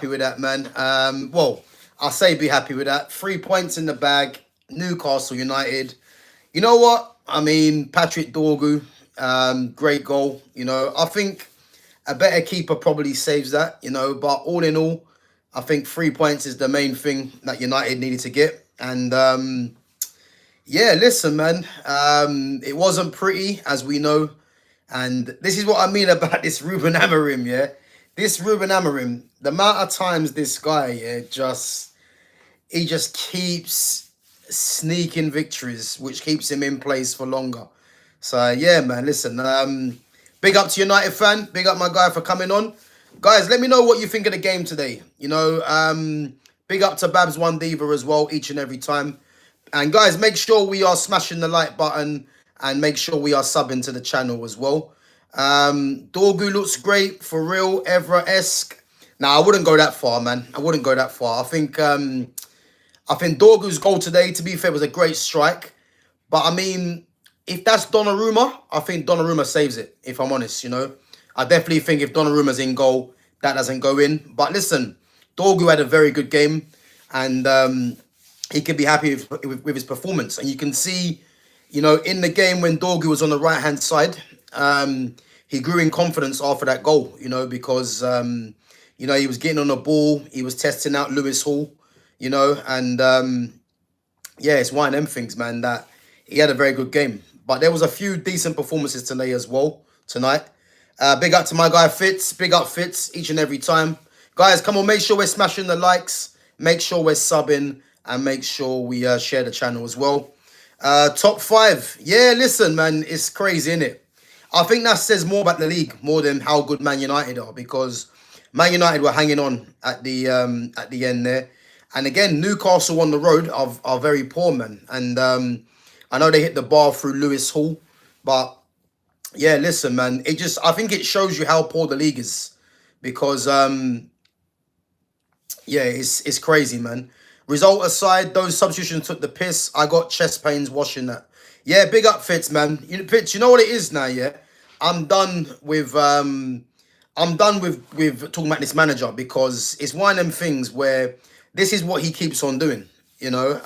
happy with that, man. Well, I'll say be happy with that. 3 points in the bag. Newcastle United. You know what? I mean, Patrick Dorgu, great goal. You know, I think a better keeper probably saves that. You know, but all in all, I think 3 points is the main thing that United needed to get. And yeah, listen, man. It wasn't pretty, as we know. And this is what I mean about this Ruben Amorim, yeah? This Ruben Amorim, the amount of times this guy, yeah, he just keeps sneaking victories, which keeps him in place for longer. So, yeah, man, listen. Big up to United fan. Big up my guy for coming on. Guys, let me know what you think of the game today. You know, big up to Babs One Diva as well, each and every time. And guys, make sure we are smashing the like button and make sure we are subbing to the channel as well. Dorgu looks great, for real, Evra-esque. Now, I wouldn't go that far, man. I wouldn't go that far. I think Dorgu's goal today, to be fair, was a great strike. But, I mean, if that's Donnarumma, I think Donnarumma saves it, if I'm honest, you know. I definitely think if Donnarumma's in goal, that doesn't go in. But listen, Dorgu had a very good game. And he can be happy with his performance. And you can see, you know, in the game when Dorgu was on the right-hand side, he grew in confidence after that goal, you know, because, you know, he was getting on the ball. He was testing out Lewis Hall, you know, and, yeah, it's one of them things, man, that he had a very good game. But there was a few decent performances today as well, tonight. Big up to my guy Fitz. Big up Fitz each and every time. Guys, come on, make sure we're smashing the likes. Make sure we're subbing. And make sure we share the channel as well. Top 5. Yeah, listen, man, it's crazy, innit? I think that says more about the league, more than how good Man United are, because Man United were hanging on at the end there. And again, Newcastle on the road are very poor, man. And I know they hit the bar through Lewis Hall. But, yeah, listen, man, I think it shows you how poor the league is. Because, yeah, it's crazy, man. Result aside, those substitutions took the piss. I got chest pains watching that. Yeah, big up Fitz, man. Fitz, you know what it is now, yeah? I'm done with talking about this manager, because it's one of them things where this is what he keeps on doing, you know?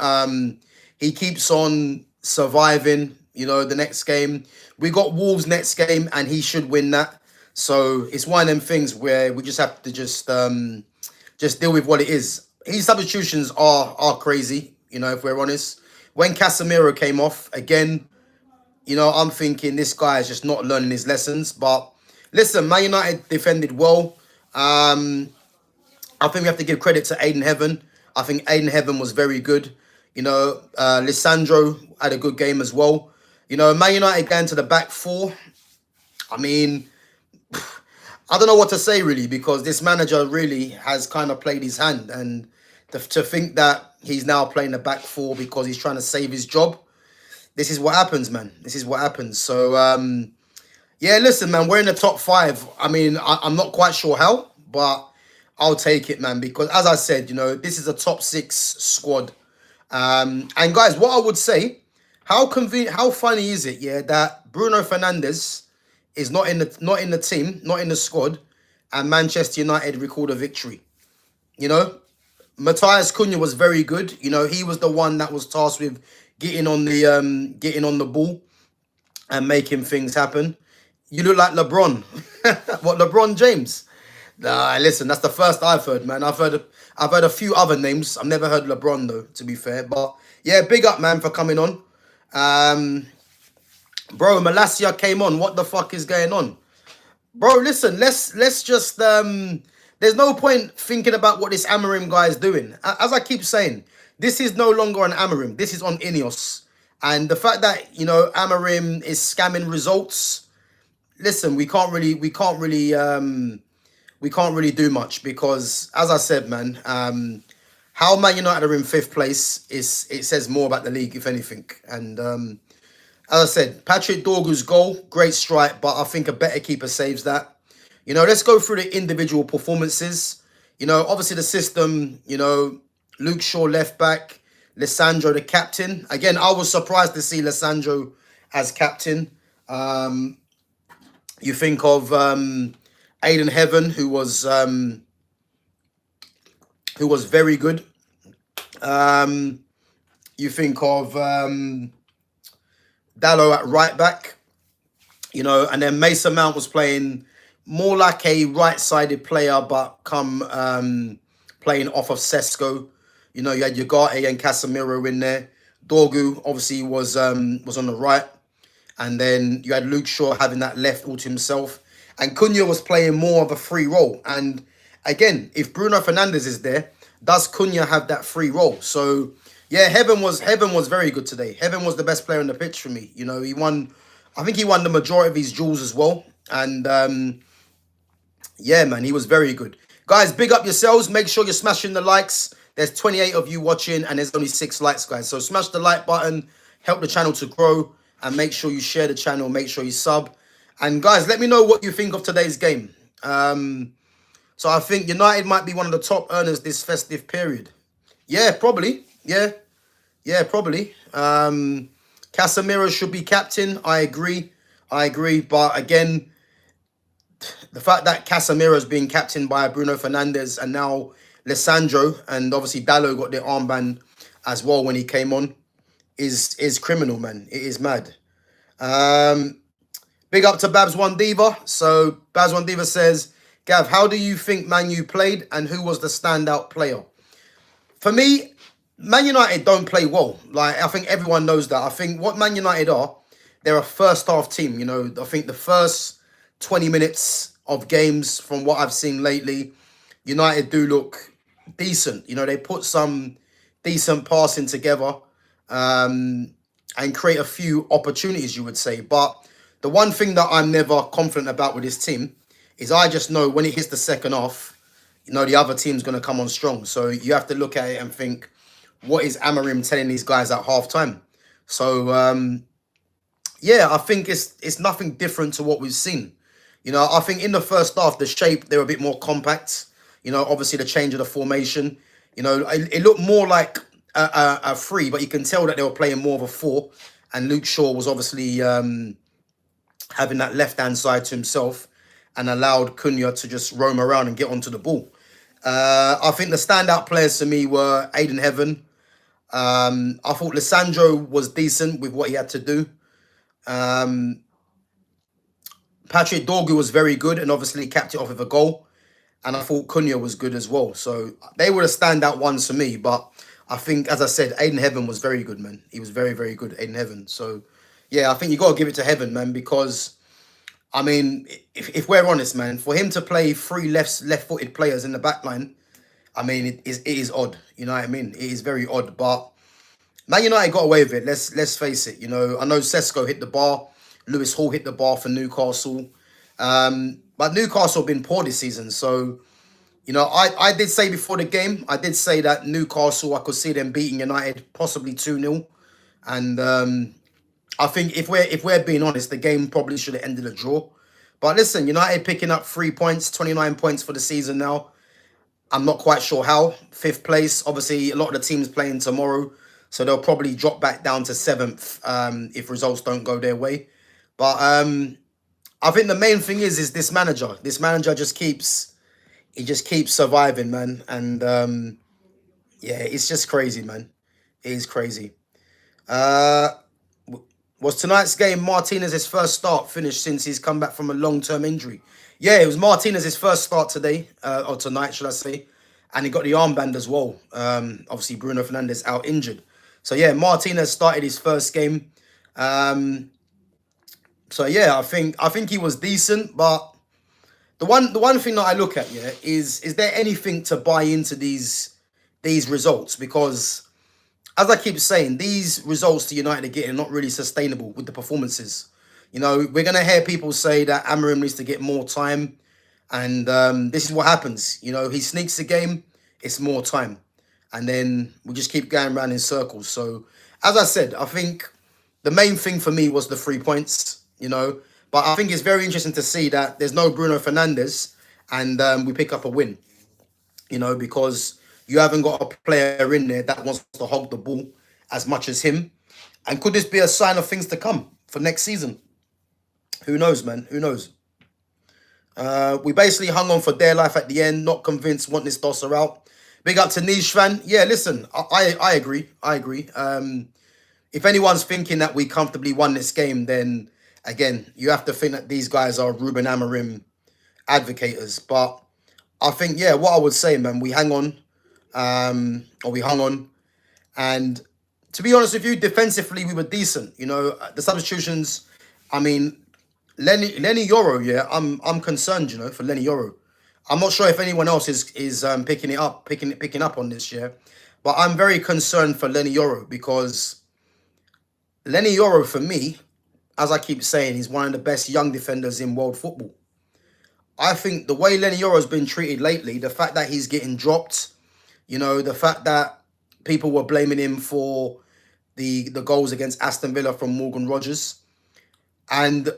He keeps on surviving, you know, the next game. We got Wolves next game and he should win that. So it's one of them things where we just have to just deal with what it is. His substitutions are crazy, you know, if we're honest. When Casemiro came off, again, you know, I'm thinking this guy is just not learning his lessons. But listen, Man United defended well. I think we have to give credit to Aiden Heaven. I think Aiden Heaven was very good. You know, Lissandro had a good game as well. You know, Man United going to the back 4. I mean, I don't know what to say, really, because this manager really has kind of played his hand. And to think that he's now playing the back 4 because he's trying to save his job, this is what happens, man. This is what happens. So, yeah, listen, man, we're in the top 5. I mean, I'm not quite sure how, but I'll take it, man, because as I said, you know, this is a top 6 squad. And guys, what I would say, how funny is it, yeah, that Bruno Fernandes is not in the team, not in the squad, and Manchester United record a victory. You know, Matthias Cunha was very good. You know, he was the one that was tasked with getting on the ball and making things happen. You look like LeBron. What, LeBron James? Nah, listen, that's the first I've heard, man. I've heard a few other names. I've never heard LeBron though, to be fair. But yeah, big up, man, for coming on. Bro, Malacia came on. What the fuck is going on? Bro, listen, let's just there's no point thinking about what this Amorim guy is doing. As I keep saying, this is no longer on Amorim. This is on Ineos. And the fact that, you know, Amorim is scamming results, listen, we can't really do much, because as I said, man, how Man United are in 5th place it says more about the league, if anything. And as I said, Patrick Dorgu's goal, great strike, but I think a better keeper saves that. You know, let's go through the individual performances. You know, obviously the system, you know, Luke Shaw left back, Lissandro the captain. Again, I was surprised to see Lissandro as captain. You think of Aiden Heaven, who was who was very good. You think of Dallo at right back, and then Mason Mount was playing more like a right-sided player, but playing off of Sesko. You had Ugarte and Casemiro in there. Dorgu obviously was on the right, and then you had Luke Shaw having that left all to himself, and Cunha was playing more of a free role. And again, if Bruno Fernandes is there, does Cunha have that free role? So yeah, Heaven was very good today. Heaven was the best player on the pitch for me. He won. I think he won the majority of his duels as well, and yeah, man, he was very good. Guys, big up yourselves. Make sure you're smashing the likes. There's 28 of you watching and there's only 6 likes, guys. So smash the like button, help the channel to grow, and make sure you share the channel, make sure you sub. And guys, let me know what you think of today's game. So I think United might be one of the top earners this festive period. Yeah, probably. Yeah, probably. Casemiro should be captain. I agree. But again, the fact that Casemiro is being captained by Bruno Fernandes and now Lissandro, and obviously Dallo got the armband as well when he came on, is criminal, man. It is mad. Big up to Babs One Diva. So Babs One Diva says, Gav, how do you think Man U played and who was the standout player? For me, Man United don't play well. Like, I think everyone knows that. I think what Man United are, they're a first half team. I think the first 20 minutes of games, from what I've seen lately, United do look decent. They put some decent passing together and create a few opportunities, you would say. But the one thing that I'm never confident about with this team is I just know when it hits the second half, the other team's going to come on strong. So you have to look at it and think, what is Amorim telling these guys at half time? So, yeah, I think it's nothing different to what we've seen. I think in the first half, the shape, they were a bit more compact. Obviously the change of the formation. It looked more like a 3, but you can tell that they were playing more of a 4. And Luke Shaw was obviously having that left-hand side to himself and allowed Cunha to just roam around and get onto the ball. I think the standout players to me were Aiden Heaven. I thought Lissandro was decent with what he had to do. Patrick Dorgu was very good and obviously capped it off with a goal. And I thought Cunha was good as well. So they were the standout ones for me. But I think, as I said, Aiden Heaven was very good, man. He was very, very good, Aiden Heaven. So, yeah, I think you got to give it to Heaven, man, because, I mean, if we're honest, man, for him to play 3 left-footed players in the back line, I mean, it is odd. You know what I mean? It is very odd. But Man United got away with it. Let's face it. I know Sesko hit the bar. Lewis Hall hit the bar for Newcastle. But Newcastle have been poor this season. So, I did say before the game, I did say that Newcastle, I could see them beating United possibly 2-0. And I think if we're being honest, the game probably should have ended a draw. But listen, United picking up 3 points, 29 points for the season now. I'm not quite sure how. 5th place. Obviously, a lot of the teams playing tomorrow. So they'll probably drop back down to 7th if results don't go their way. But I think the main thing is this manager. This manager just keeps surviving, man. And yeah, it's just crazy, man. It is crazy. Was tonight's game Martinez's first start finished since he's come back from a long-term injury? Yeah, it was Martinez's first start today, or tonight, should I say. And he got the armband as well. Obviously, Bruno Fernandes out injured. So, yeah, Martinez started his first game. So, yeah, I think he was decent. But the one thing that I look at, yeah, is there anything to buy into these results? Because, as I keep saying, these results to United are getting not really sustainable with the performances. We're going to hear people say that Amorim needs to get more time. And this is what happens. He sneaks the game, it's more time. And then we just keep going around in circles. So, as I said, I think the main thing for me was the 3 points, But I think it's very interesting to see that there's no Bruno Fernandes and we pick up a win, because you haven't got a player in there that wants to hog the ball as much as him. And could this be a sign of things to come for next season? Who knows, man? Who knows? We basically hung on for dear life at the end. Not convinced, want this Dosser out. Big up to Niche fan. Yeah, listen, I agree. I agree. If anyone's thinking that we comfortably won this game, then again, you have to think that these guys are Ruben Amorim advocates. But I think, yeah, what I would say, man, we hang on, or we hung on, and to be honest with you, defensively we were decent. You know, the substitutions. I mean, Lenny Yoro, yeah, I'm concerned, you know, for Lenny Yoro. I'm not sure if anyone else is picking up on this, yeah, but I'm very concerned for Lenny Yoro because Lenny Yoro, for me, as I keep saying, is one of the best young defenders in world football. I think the way Lenny Yoro's been treated lately, the fact that he's getting dropped, you know, the fact that people were blaming him for the goals against Aston Villa from Morgan Rogers, and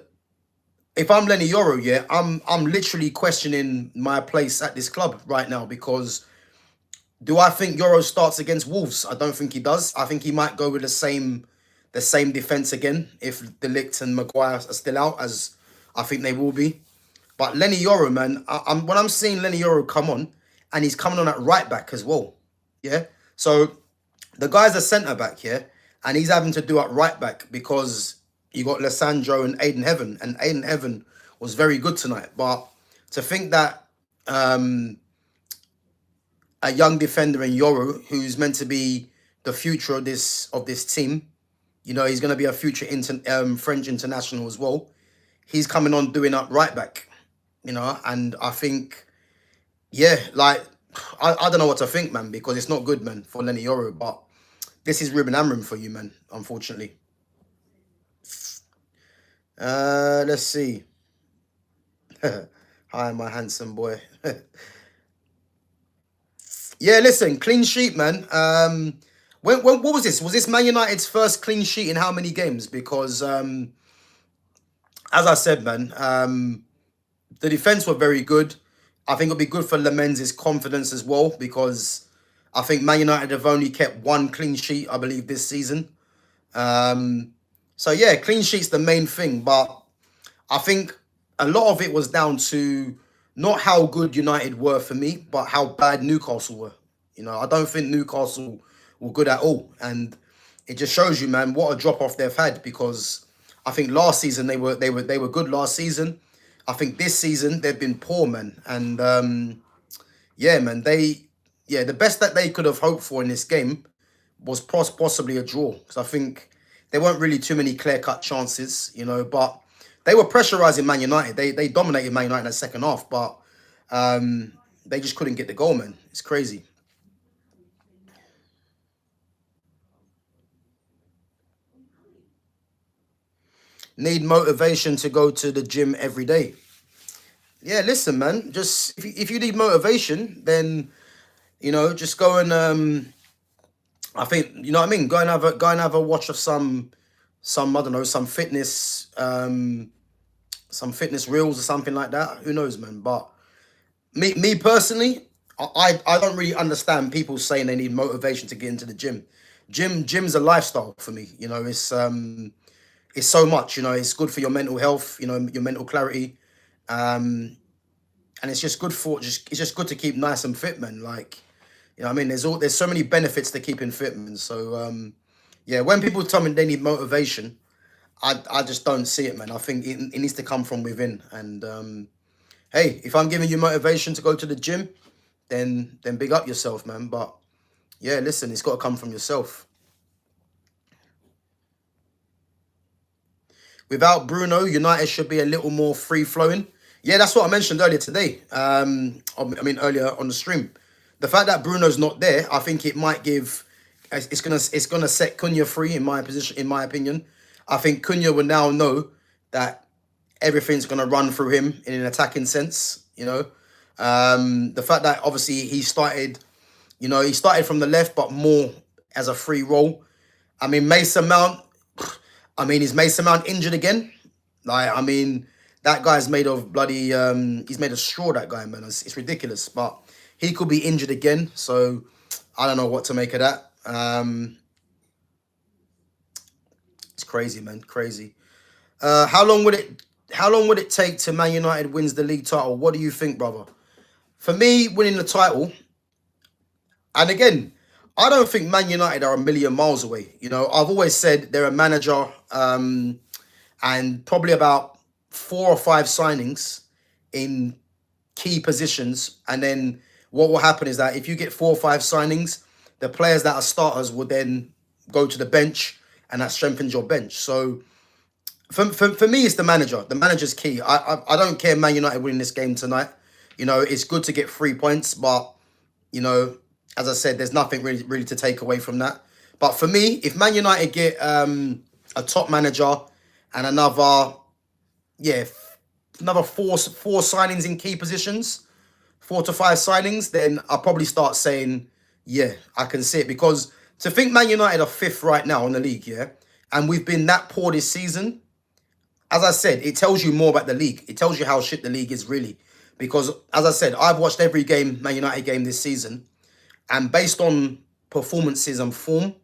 if I'm Lenny Yoro, yeah, I'm literally questioning my place at this club right now because do I think Yoro starts against Wolves? I don't think he does. I think he might go with the same defense again if De Ligt and Maguire are still out, as I think they will be. But Lenny Yoro, man, when I'm seeing Lenny Yoro come on, and he's coming on at right back as well, yeah. So the guy's a centre back here, and he's having to do at right back because you got Lissandro and Aiden Heaven, and Aiden Heaven was very good tonight. But to think that a young defender in Yoro, who's meant to be the future of this team, you know, he's going to be a future French international as well. He's coming on doing up right back, you know, and I think, yeah, like, I don't know what to think, man, because it's not good, man, for Lenny Yoro, but this is Ruben Amorim for you, man, unfortunately. Let's see. Hi, my handsome boy. Yeah, listen, clean sheet, man. What was this? Was this Man United's first clean sheet in how many games? Because as I said, man, the defense were very good. I think it'll be good for Lemens's confidence as well because I think Man United have only kept one clean sheet, I believe, this season. So yeah, clean sheet's the main thing, but I think a lot of it was down to not how good United were for me, but how bad Newcastle were. You know, I don't think Newcastle were good at all, and it just shows you, man, what a drop off they've had. Because I think last season they were good last season. I think this season they've been poor, man, and yeah, man, the best that they could have hoped for in this game was possibly a draw because I think there weren't really too many clear-cut chances, you know, but they were pressurising Man United. They dominated Man United in the second half, but they just couldn't get the goal, man. It's crazy. Need motivation to go to the gym every day. Yeah, listen, man. Just if you need motivation, then you know, just go and I think you know what I mean. Go and have a watch of some I don't know some fitness reels or something like that. Who knows, man? But me personally, I don't really understand people saying they need motivation to get into the gym. Gym's a lifestyle for me. You know, it's so much. You know, it's good for your mental health. You know, your mental clarity. And it's just good it's just good to keep nice and fit, man. Like, you know what I mean? There's so many benefits to keeping fit, man. So yeah, when people tell me they need motivation, I just don't see it, man. I think it needs to come from within. And hey, if I'm giving you motivation to go to the gym, then big up yourself, man. But yeah, listen, it's got to come from yourself. Without Bruno, United should be a little more free flowing. Yeah, that's what I mentioned earlier today. I mean earlier on the stream. The fact that Bruno's not there, I think it might give. It's gonna set Cunha free in my position. In my opinion, I think Cunha will now know that everything's gonna run through him in an attacking sense. You know, the fact that obviously he started. You know, he started from the left, but more as a free role. I mean, Mason Mount. I mean, is Mason Mount injured again? Like, I mean, that guy's made of bloody. He's made of straw. That guy, man. It's ridiculous. But he could be injured again. So I don't know what to make of that. It's crazy, man. Crazy. How long would it take to Man United wins the league title? What do you think, brother? For me, winning the title, And again, I don't think Man United are a million miles away. You know, I've always said they're a manager and probably about 4 or 5 signings in key positions. And then what will happen is that if you get 4 or 5 signings, the players that are starters will then go to the bench, and that strengthens your bench. So for me, it's the manager. The manager's key. I don't care Man United winning this game tonight. You know, it's good to get 3 points, but you know, as I said, there's nothing really to take away from that. But for me, if Man United get a top manager and another four signings in key positions, 4 to 5 signings, then I'll probably start saying, yeah, I can see it. Because to think Man United are 5th right now in the league, yeah, and we've been that poor this season, as I said, it tells you more about the league. It tells you how shit the league is really. Because, as I said, I've watched every Man United game this season, and based on performances and form,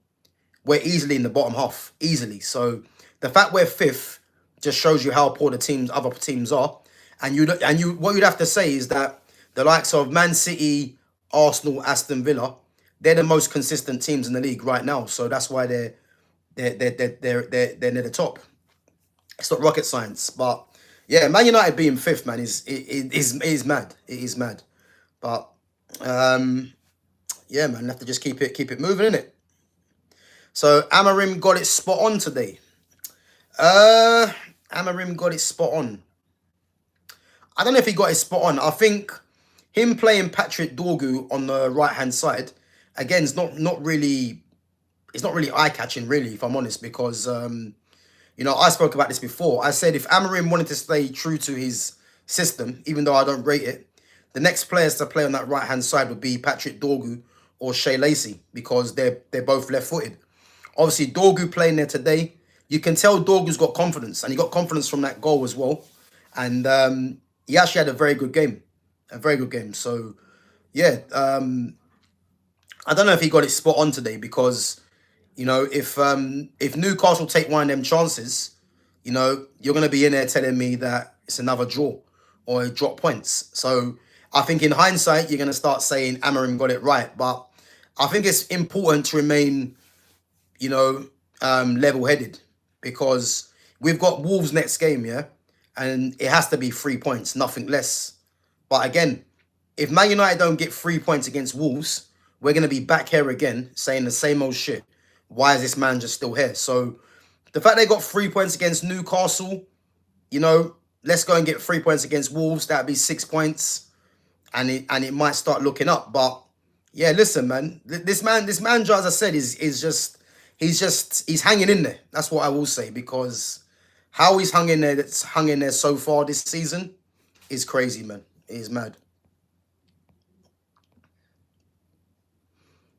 we're easily in the bottom half, easily. So the fact we're 5th just shows you how poor the other teams are. And what you'd have to say is that the likes of Man City, Arsenal, Aston Villa, they're the most consistent teams in the league right now. So that's why they're near the top. It's not rocket science, but yeah, Man United being 5th, man, is mad. It is mad, but yeah, man, have to just keep it moving, innit? So Amorim got it spot on today. Amorim got it spot on. I don't know if he got it spot on. I think him playing Patrick Dorgu on the right hand side again is not really. It's not really eye catching, really, if I'm honest, because you know, I spoke about this before. I said if Amorim wanted to stay true to his system, even though I don't rate it, the next players to play on that right-hand side would be Patrick Dorgu or Shea Lacey, because they're both left-footed. Obviously, Dorgu playing there today, you can tell Dorgu's got confidence, and he got confidence from that goal as well. And he actually had a very good game. A very good game. So, yeah, I don't know if he got it spot on today, because you know, if Newcastle take one of them chances, you know, you're going to be in there telling me that it's another draw or drop points. So I think in hindsight, you're going to start saying Amorim got it right. But I think it's important to remain, you know, level-headed, because we've got Wolves next game, yeah? And it has to be 3 points, nothing less. But again, if Man United don't get 3 points against Wolves, we're going to be back here again saying the same old shit. Why is this man just still here? So the fact they got 3 points against Newcastle, you know, let's go and get 3 points against Wolves. That'd be 6 points, and it might start looking up. But yeah, listen, man, this manager, as I said, he's hanging in there. That's what I will say, because how he's hung in there so far this season is crazy, man. It is mad.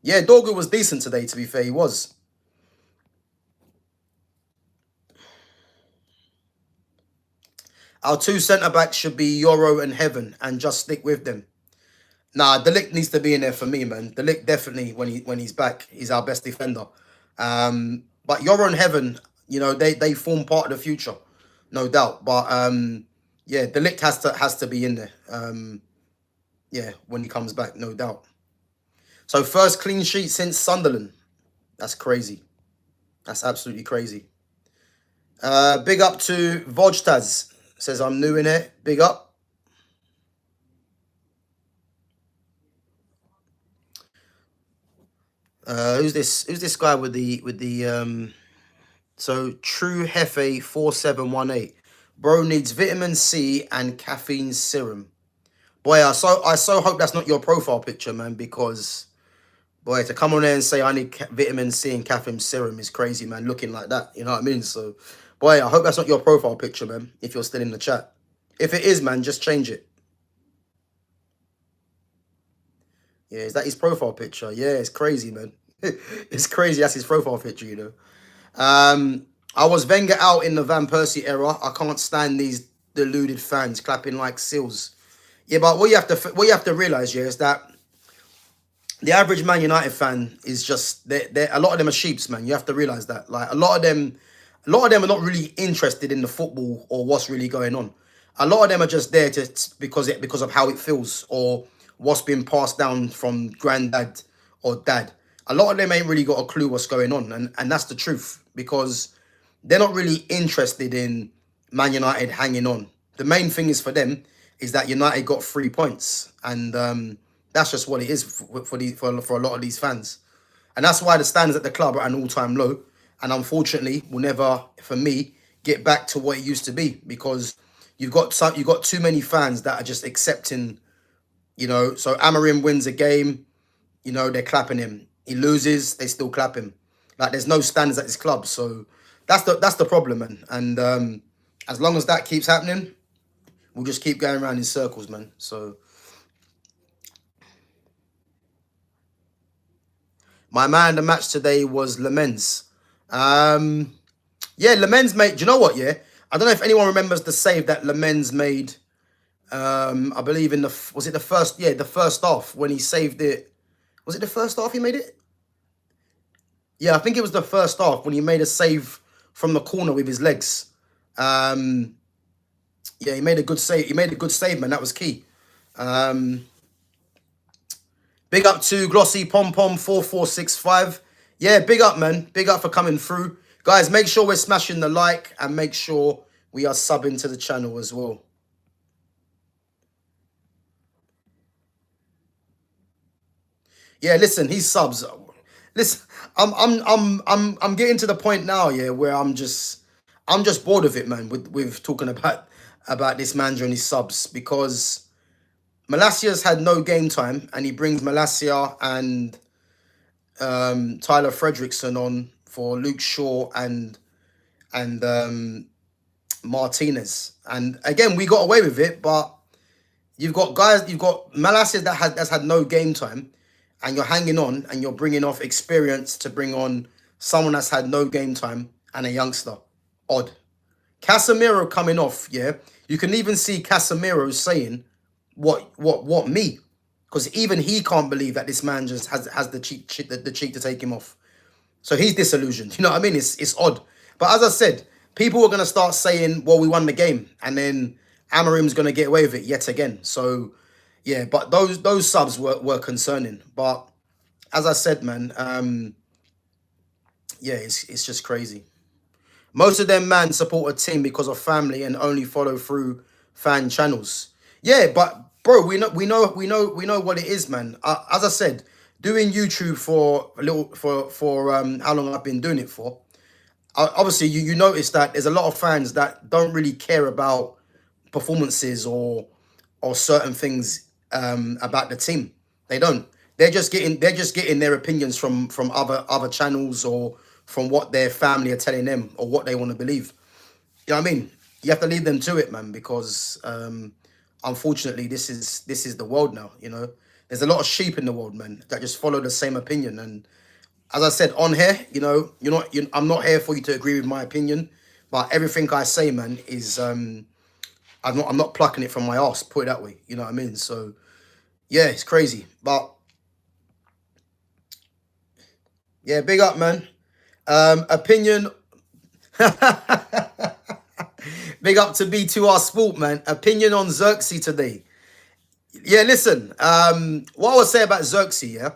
Yeah, Dorgu was decent today, to be fair. He was. Our 2 centre-backs should be Euro and Heaven, and just stick with them. Nah, De Ligt needs to be in there for me, man. De Ligt definitely, when he's back, he's our best defender. But Euro and Heaven, you know, they form part of the future, no doubt. But yeah, De Ligt has to be in there. Yeah, when he comes back, no doubt. So first clean sheet since Sunderland. That's crazy. That's absolutely crazy. Big up to Vojtaz. Says I'm new in it. Big up. Who's this guy with the so True Hefe 4718. Bro needs vitamin C and caffeine serum. Boy, I so hope that's not your profile picture, man, because boy, to come on there and say I need vitamin C and caffeine serum is crazy, man, looking like that. You know what I mean? So, boy, I hope that's not your profile picture, man, if you're still in the chat. If it is, man, just change it. Yeah, is that his profile picture? Yeah, it's crazy, man. It's crazy. That's his profile picture, you know. I was Wenger out in the Van Persie era. I can't stand these deluded fans clapping like seals. Yeah, but what you have to realize, yeah, is that the average Man United fan is just a lot of them are sheeps, man. You have to realize that. Like a lot of them are not really interested in the football or what's really going on. A lot of them are just there because of how it feels or what's been passed down from granddad or dad. A lot of them ain't really got a clue what's going on, and that's the truth, because they're not really interested in Man United hanging on. The main thing is for them is that United got 3 points, and that's just what it is for a lot of these fans, and that's why the standards at the club are at an all-time low, and unfortunately will never, for me, get back to what it used to be, because you've got too many fans that are just accepting, So Amorim wins a game, they're clapping him. He loses, they still clap him. Like, there's no standards at this club, so that's the problem, man. And as long as that keeps happening, we'll just keep going around in circles, man. So my man of the match today was Lamens. Yeah, Lamens made. Do you know what? Yeah, I don't know if anyone remembers the save that Lamens made. I believe was it the first? Yeah, the first half when he saved it. Was it the first half he made it? Yeah, I think it was the first half when he made a save from the corner with his legs. Yeah, he made a good save. He made a good save, man. That was key. Big up to Glossy Pom Pom 4465. Yeah, big up, man. Big up for coming through. Guys, make sure we're smashing the like and make sure we are subbing to the channel as well. Yeah, listen, he's subs. Listen, I'm getting to the point now, yeah, where I'm just bored of it, man, with talking about this manager and his subs, because Malacia's had no game time, and he brings Malacia and Tyler Fredrickson on for Luke Shaw and Martinez. And again, we got away with it, but you've got Malacia that's had no game time, and you're hanging on and you're bringing off experience to bring on someone that's had no game time and a youngster. Odd. Casemiro coming off, yeah. You can even see Casemiro saying, what me? Because even he can't believe that this man just has the cheek to take him off. So he's disillusioned. You know what I mean? It's odd. But as I said, people are going to start saying, well, we won the game, and then Amorim's going to get away with it yet again. So yeah, but those subs were concerning. But as I said, man, yeah, it's just crazy. Most of them, man, support a team because of family and only follow through fan channels. Yeah, but bro, we know what it is, man. As I said, doing YouTube for a little for how long I've been doing it for. Obviously, you notice that there's a lot of fans that don't really care about performances or certain things about the team. They don't. They're just getting their opinions from other channels, or from what their family are telling them, or what they want to believe. You know what I mean? You have to leave them to it, man, because unfortunately, this is the world now. There's a lot of sheep in the world, man, that just follow the same opinion. And as I said on here, I'm not here for you to agree with my opinion, but everything I say, man, is I'm not plucking it from my ass. Put it that way. You know what I mean? So yeah, it's crazy, but yeah, big up, man. Opinion. Big up to B2R Sport, man. Opinion on Xerxes today. Yeah, listen. What I would say about Xerxes, yeah,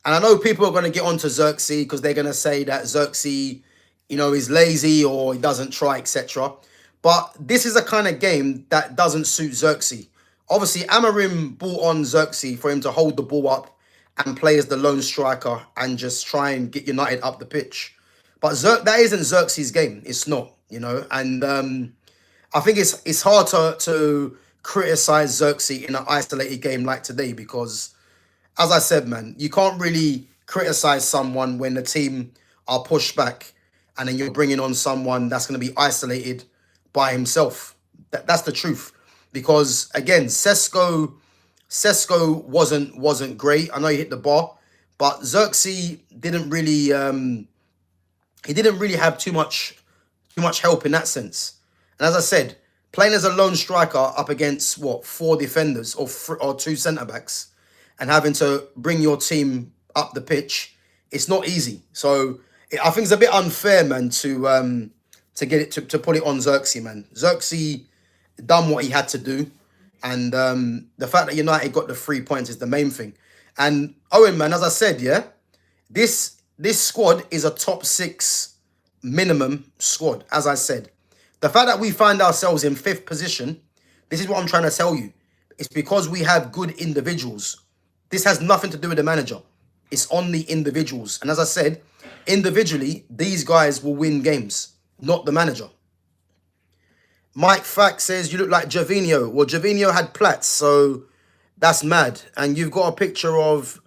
and I know people are going to get onto Xerxes because they're going to say that Xerxes, is lazy or he doesn't try, etc. But this is a kind of game that doesn't suit Xerxes. Obviously, Amorim brought on Xerxes for him to hold the ball up and play as the lone striker and just try and get United up the pitch. But that isn't Xerxes' game. It's not, And I think it's hard to criticize Xerxes in an isolated game like today, because, as I said, man, you can't really criticize someone when the team are pushed back, and then you're bringing on someone that's going to be isolated by himself. That's the truth. Because again, Sesko wasn't great. I know he hit the bar, but Xerxes didn't really have too much help in that sense. And as I said, playing as a lone striker up against four defenders or two centre backs, and having to bring your team up the pitch, it's not easy. So I think it's a bit unfair, man, to get it to put it on Xerxes, man. Xerxes done what he had to do, and the fact that United got the 3 points is the main thing. And Owen, man, as I said, yeah, this squad is a top 6 minimum squad, as I said. The fact that we find ourselves in 5th position, this is what I'm trying to tell you. It's because we have good individuals. This has nothing to do with the manager. It's on the individuals. And as I said, individually, these guys will win games, not the manager. Mike Fack says, you look like Gervinho. Well, Gervinho had plaits, so that's mad. And you've got a picture of,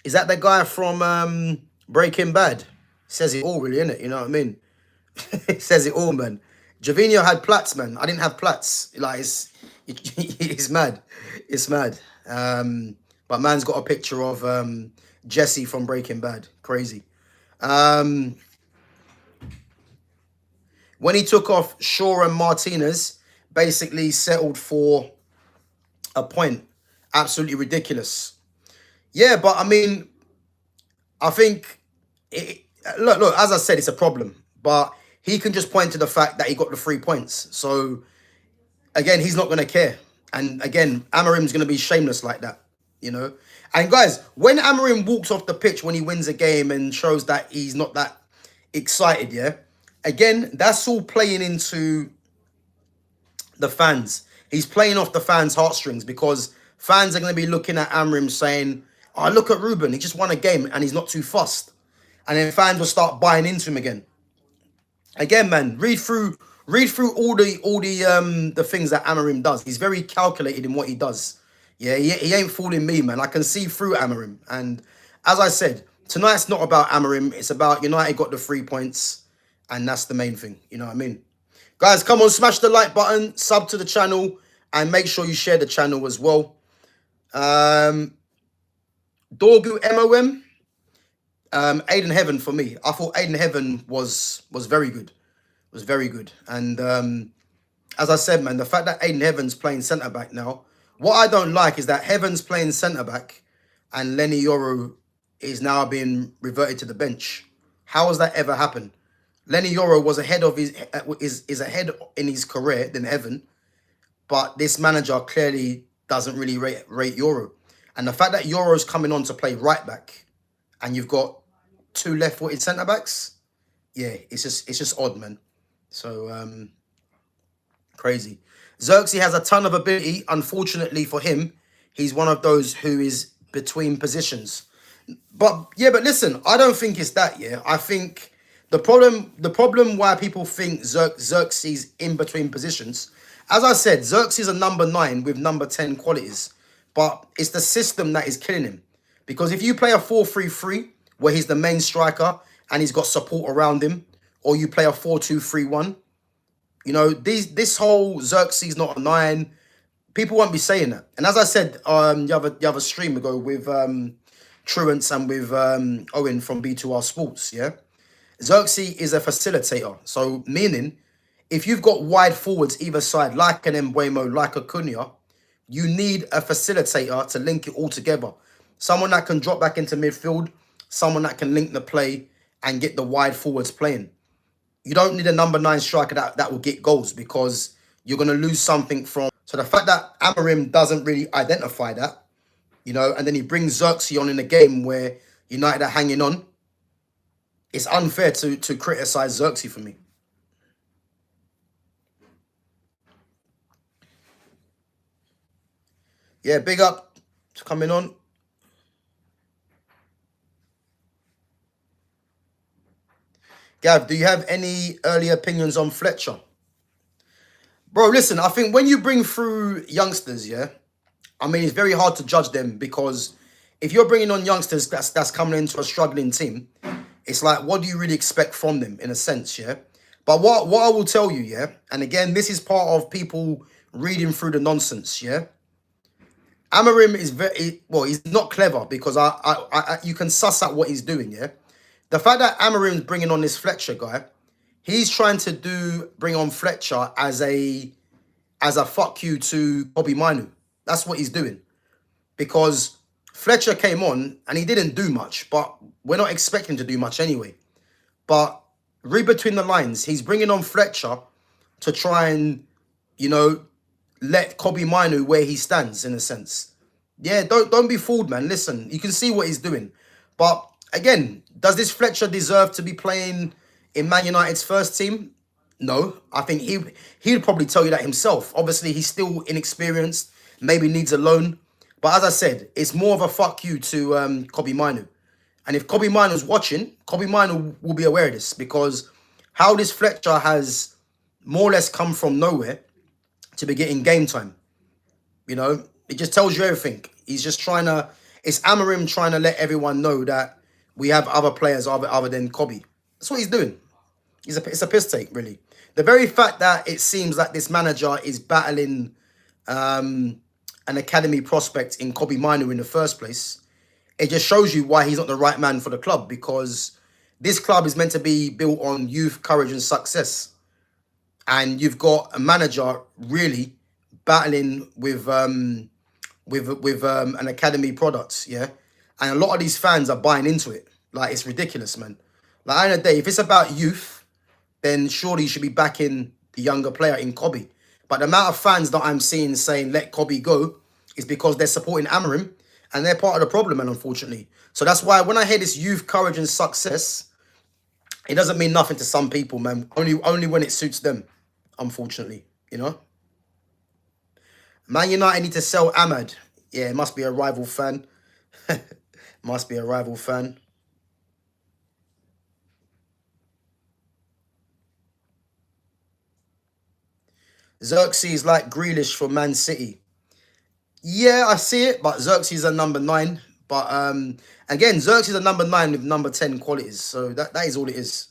is that the guy from Breaking Bad? Says it all, really, innit? You know what I mean? It says it all, man. Gervinho had plaits, man. I didn't have plaits. Like, it's mad. It's mad. But man's got a picture of Jesse from Breaking Bad. Crazy. When he took off Shaw and Martinez, basically settled for a point. Absolutely ridiculous. Yeah, but I mean, I think, look, as I said, it's a problem. But he can just point to the fact that he got the 3 points. So, again, he's not going to care. And, again, Amorim's going to be shameless like that, you know. And, guys, when Amorim walks off the pitch when he wins a game and shows that he's not that excited, yeah, again, that's all playing into the fans. He's playing off the fans' heartstrings because fans are going to be looking at Amorim saying, oh, look at Ruben. He just won a game and he's not too fussed. And then fans will start buying into him again. Again, man, read through all the things that Amorim does. He's very calculated in what he does. Yeah, he ain't fooling me, man. I can see through Amorim. And as I said, tonight's not about Amorim. It's about United got the 3 points. And that's the main thing. You know what I mean? Guys, come on, smash the like button, sub to the channel, and make sure you share the channel as well. Dorgu MOM. Aiden Heaven for me. I thought Aiden Heaven was very good. Was very good. And as I said, man, the fact that Aiden Heaven's playing centre-back now, what I don't like is that Heaven's playing centre-back and Lenny Yoro is now being reverted to the bench. How has that ever happened? Lenny Yoro was ahead of is ahead in his career than Heaven, but this manager clearly doesn't really rate Yoro. And the fact that Yoro's coming on to play right back and you've got 2 left-footed centre-backs, yeah, it's just odd, man. So, crazy. Xerxes has a ton of ability. Unfortunately for him, he's one of those who is between positions. But, yeah, but listen, I don't think it's that, yeah. I think the problem why people think Xerxes in between positions, as I said, Xerxes is a number 9 with number 10 qualities. But it's the system that is killing him. Because if you play a 4-3-3, where he's the main striker and he's got support around him, or you play a 4-2-3-1, you know, this whole Xerxes not a 9, people won't be saying that. And as I said, the other stream ago with Truants and with Owen from B2R Sports, yeah? Xerxes is a facilitator. So, meaning, if you've got wide forwards either side, like an Mbeumo, like a Cunha, you need a facilitator to link it all together. Someone that can drop back into midfield, someone that can link the play and get the wide forwards playing. You don't need a number 9 striker that will get goals because you're going to lose something from... So the fact that Amorim doesn't really identify that, you know, and then he brings Xerxes on in a game where United are hanging on, it's unfair to criticise Xerxes for me. Yeah, big up to coming on. Gav, do you have any early opinions on Fletcher? Bro, listen, I think when you bring through youngsters, yeah, I mean, it's very hard to judge them because if you're bringing on youngsters that's coming into a struggling team, it's like, what do you really expect from them in a sense, yeah? But what I will tell you, yeah, and again, this is part of people reading through the nonsense, yeah? Amorim is well, he's not clever because you can suss out what he's doing, yeah? The fact that Amorim's bringing on this Fletcher guy, he's trying to bring on Fletcher as a fuck you to Bobby Minu. That's what he's doing. Because Fletcher came on and he didn't do much, but we're not expecting to do much anyway. But read between the lines, he's bringing on Fletcher to try and, you know, let Kobe Minu where he stands, in a sense. Yeah, don't be fooled, man. Listen, you can see what he's doing. But again, does this Fletcher deserve to be playing in Man United's first team? No. I think he'd probably tell you that himself. Obviously, he's still inexperienced, maybe needs a loan. But as I said, it's more of a fuck you to Kobe Minu. And if Kobe Minu's watching, Kobe Minu will be aware of this, because how this Fletcher has more or less come from nowhere to be getting game time. You know, it just tells you everything. He's just trying to. It's Amorim trying to let everyone know that we have other players other than Kobe. That's what he's doing. It's a piss take, really. The very fact that it seems like this manager is battling an academy prospect in Kobe Minu in the first place, it just shows you why he's not the right man for the club, because this club is meant to be built on youth, courage, and success. And you've got a manager really battling with an academy product, yeah. And a lot of these fans are buying into it. Like, it's ridiculous, man. Like, at the end of the day, if it's about youth, then surely you should be backing the younger player in Kobe. But the amount of fans that I'm seeing saying let Kobe go is because they're supporting Amorim, and they're part of the problem, man, unfortunately. So that's why when I hear this youth, courage, and success, it doesn't mean nothing to some people, man. Only when it suits them, unfortunately, you know? Man United need to sell Ahmad. Yeah, it must be a rival fan. Must be a rival fan. Xerxes like Grealish for Man City. Yeah, I see it, but Xerxes are number 9. But again, Xerxes are number 9 with number 10 qualities. So that is all it is.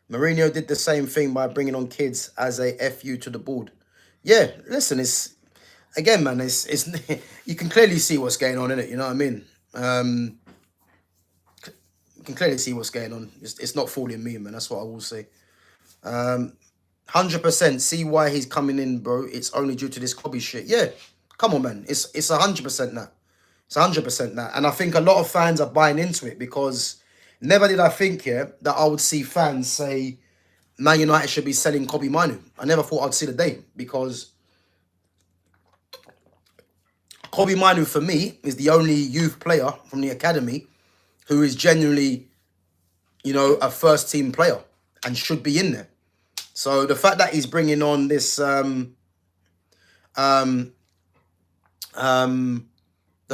Mourinho did the same thing by bringing on kids as a FU to the board. Yeah, listen, it's again, man, it's you can clearly see what's going on in it. You know what I mean? You can clearly see what's going on. It's not fooling me, man. That's what I will say. 100% see why he's coming in, bro. It's only due to this Kobe shit. Yeah, come on, man. It's 100% that. It's 100% that. And I think a lot of fans are buying into it, because never did I think, yeah, that I would see fans say Man United should be selling Kobe Minu. I never thought I'd see the day, because Kobe Minu, for me, is the only youth player from the academy who is genuinely, you know, a first team player and should be in there. So the fact that he's bringing on this, the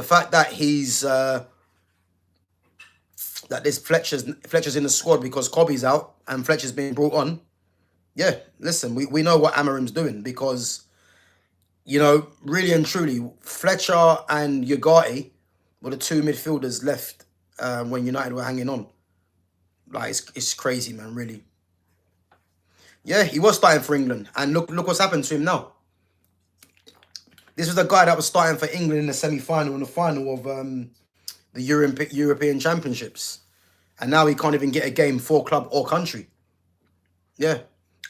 fact that he's that this Fletcher's in the squad because Kobe's out and Fletcher's being brought on. Yeah, listen, we know what Amorim's doing, because, you know, really and truly, Fletcher and Ugarte were the 2 midfielders left when United were hanging on. Like, it's crazy, man, really. Yeah, he was starting for England, and look what's happened to him now. This was the guy that was starting for England in the semi-final and the final of the European Championships, and now he can't even get a game for club or country. Yeah,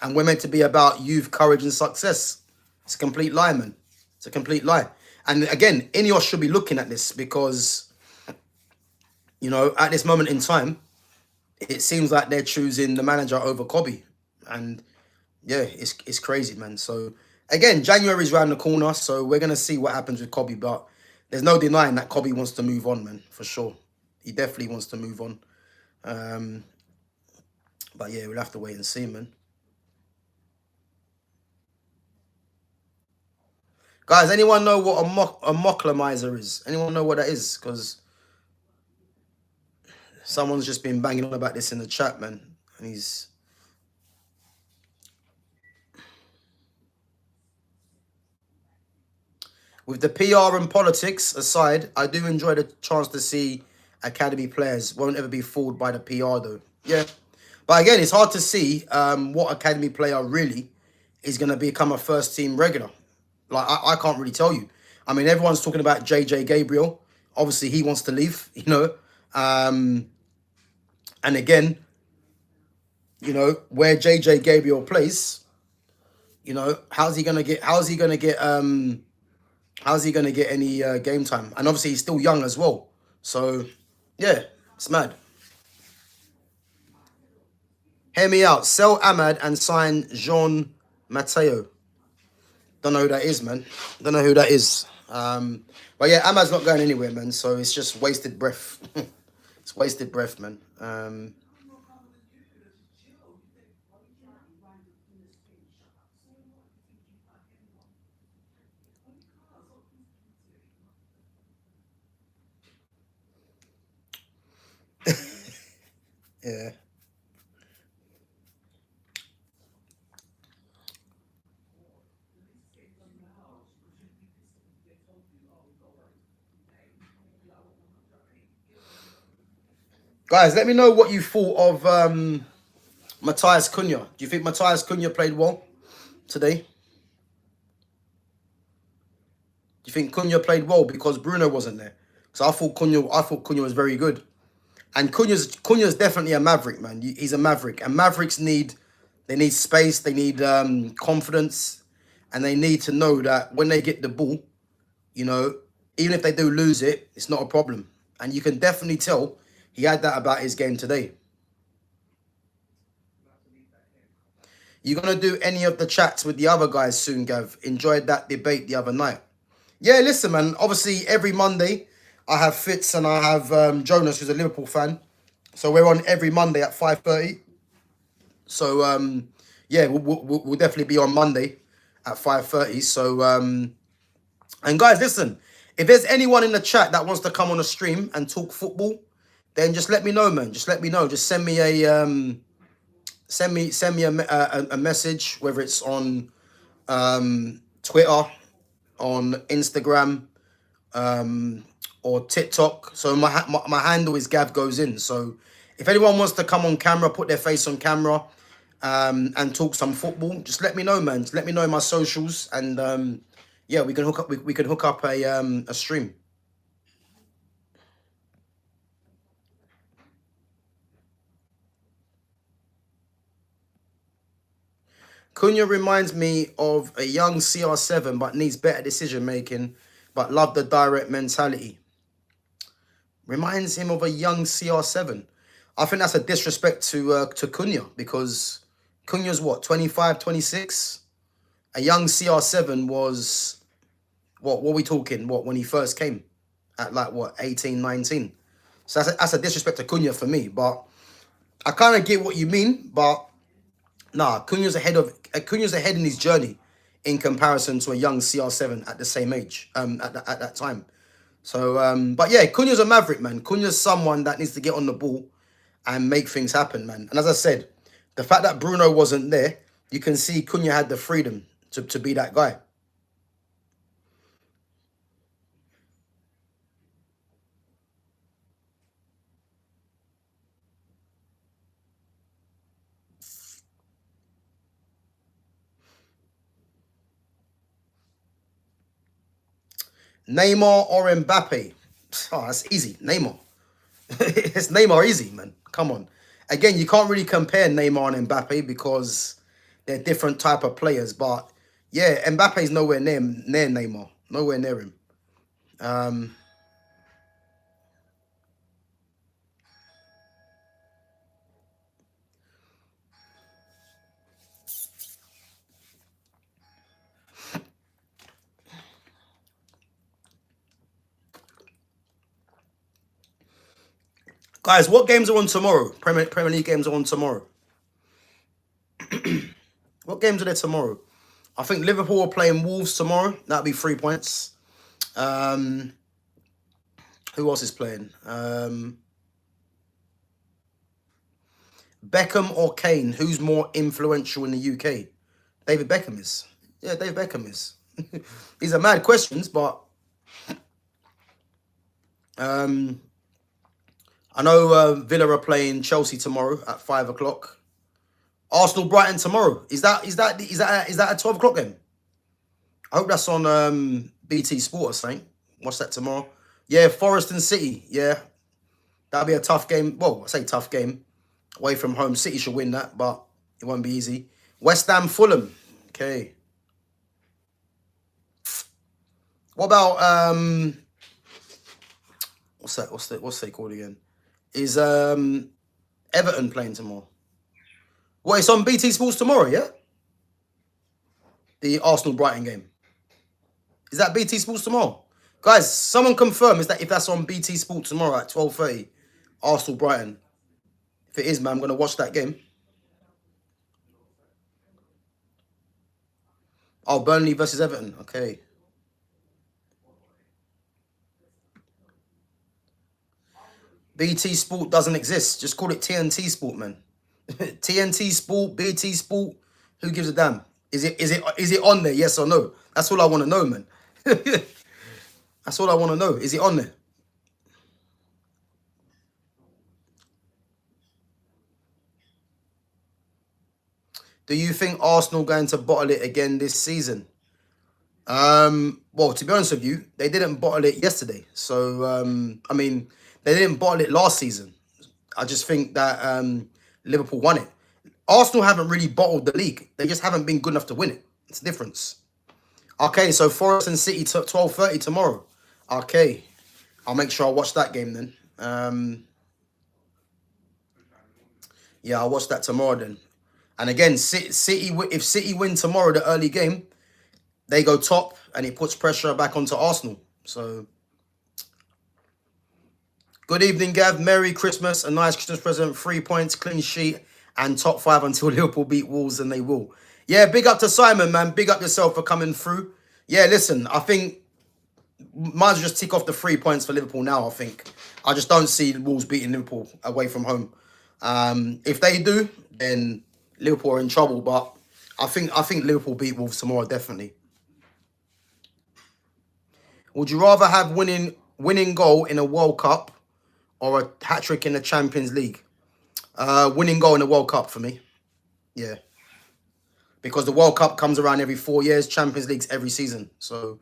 and we're meant to be about youth, courage, and success. It's a complete lie, man. It's a complete lie. And again, Ineos should be looking at this, because, you know, at this moment in time, it seems like they're choosing the manager over Kobe. And yeah, it's crazy, man. So again, January's around the corner, so we're gonna see what happens with Kobe. But there's no denying that Kobe wants to move on, man, for sure. He definitely wants to move on. But yeah, we'll have to wait and see, man. Guys, anyone know what a mocklamizer is? Anyone know what that is? Because someone's just been banging on about this in the chat, man. And he's... With the PR and politics aside, I do enjoy the chance to see academy players. Won't ever be fooled by the PR, though. Yeah. But again, it's hard to see what academy player really is going to become a first-team regular. Like, I can't really tell you. I mean, everyone's talking about JJ Gabriel. Obviously, he wants to leave, you know. And again, you know, where JJ Gabriel plays, You know, how's he gonna get? How's he gonna get? How's he gonna get any game time? And obviously he's still young as well. So yeah, it's mad. Hear me out. Sell Ahmad and sign Jean Mateo. Don't know who that is, man. Don't know who that is. But yeah, Ahmad's not going anywhere, man. So it's just wasted breath. It's wasted breath, man. Yeah. Guys, let me know what you thought of Matthias Cunha. Do you think Matthias Cunha played well today? Do you think Cunha played well because Bruno wasn't there? So I thought Cunha was very good. And Cunha's definitely a maverick, man. He's a maverick. And mavericks need space, they need confidence, and they need to know that when they get the ball, you know, even if they do lose it, it's not a problem. And you can definitely tell he had that about his game today. You're going to do any of the chats with the other guys soon, Gav? Enjoyed that debate the other night. Yeah, listen, man. Obviously, every Monday, I have Fitz and I have Jonas, who's a Liverpool fan. So we're on every Monday at 5:30. So, yeah, we'll definitely be on Monday at 5:30. So, and guys, listen. If there's anyone in the chat that wants to come on a stream and talk football, then just let me know, man. Just let me know. Just send me a a message, whether it's on Twitter, on Instagram, or TikTok. So my handle is GavGoesIn. So if anyone wants to come on camera, put their face on camera, and talk some football, just let me know, man. Just let me know my socials, and yeah, we can hook up. We can hook up a stream. Cunha reminds me of a young CR7, but needs better decision making, but love the direct mentality. Reminds him of a young CR7. I think that's a disrespect to Cunha, because Cunha's what, 25, 26? A young CR7 was, what are we talking? What, when he first came? At like, what, 18, 19? So that's a disrespect to Cunha for me. But I kind of get what you mean, but nah, Cunha's ahead in his journey in comparison to a young CR7 at the same age, at that time. So, but yeah, Cunha's a maverick, man. Cunha's someone that needs to get on the ball and make things happen, man. And as I said, the fact that Bruno wasn't there, you can see Cunha had the freedom to be that guy. Neymar or Mbappe? Oh, that's easy. Neymar. It's Neymar easy, man. Come on. Again, you can't really compare Neymar and Mbappe because they're different type of players. But yeah, Mbappe's nowhere near Neymar. Nowhere near him. Guys, what games are on tomorrow? Premier League games are on tomorrow. What games are there tomorrow? I think Liverpool are playing Wolves tomorrow. That'll be 3 points. Who else is playing? Beckham or Kane? Who's more influential in the UK? David Beckham is. Yeah, David Beckham is. These are mad questions, but I know Villa are playing Chelsea tomorrow at 5 o'clock. Arsenal Brighton tomorrow. Is that a 12 o'clock game? I hope that's on BT Sport or something. Watch that tomorrow. Yeah, Forest and City. Yeah, that'll be a tough game. Well, I say tough game. Away from home, City should win that, but it won't be easy. West Ham Fulham. Okay. What about what's they called again? Is Everton playing tomorrow? Well, it's on BT Sports tomorrow, yeah? The Arsenal Brighton game. Is that BT Sports tomorrow? Guys, someone confirm is that if that's on BT Sports tomorrow at 12:30, Arsenal Brighton. If it is, man, I'm gonna watch that game. Oh, Burnley versus Everton. Okay. BT Sport doesn't exist. Just call it TNT Sport, man. TNT Sport, BT Sport. Who gives a damn? Is it on there? Yes or no? That's all I want to know, man. That's all I want to know. Is it on there? Do you think Arsenal going to bottle it again this season? Well, to be honest with you, they didn't bottle it yesterday. So, I mean, they didn't bottle it last season. I just think that Liverpool won it. Arsenal haven't really bottled the league. They just haven't been good enough to win it. It's the difference. Okay, so Forest and City 12:30 tomorrow. Okay, I'll make sure I watch that game then. Yeah, I'll watch that tomorrow then. And again, City, if City win tomorrow, the early game, they go top, and it puts pressure back onto Arsenal. So, good evening, Gav. Merry Christmas, a nice Christmas present, 3 points, clean sheet, and top 5 until Liverpool beat Wolves, and they will. Yeah, big up to Simon, man. Big up yourself for coming through. Yeah, listen, I think might as well just tick off the 3 points for Liverpool now, I think. I just don't see the Wolves beating Liverpool away from home. If they do, then Liverpool are in trouble, but I think Liverpool beat Wolves tomorrow, definitely. Would you rather have winning goal in a World Cup or a hat-trick in the Champions League? Winning goal in the World Cup for me. Yeah. Because the World Cup comes around every 4 years, Champions League's every season. So,